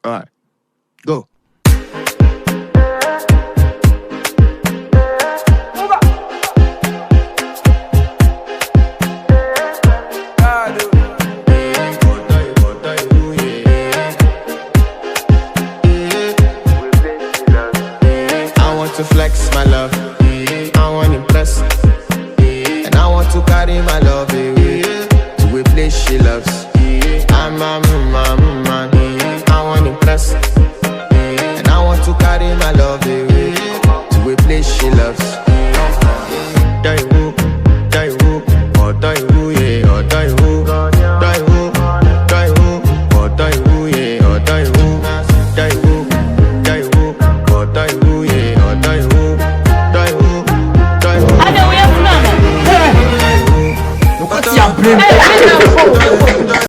Alright, go. To flex my love, I want to impress, and I want to carry my love away to a place she loves. I'm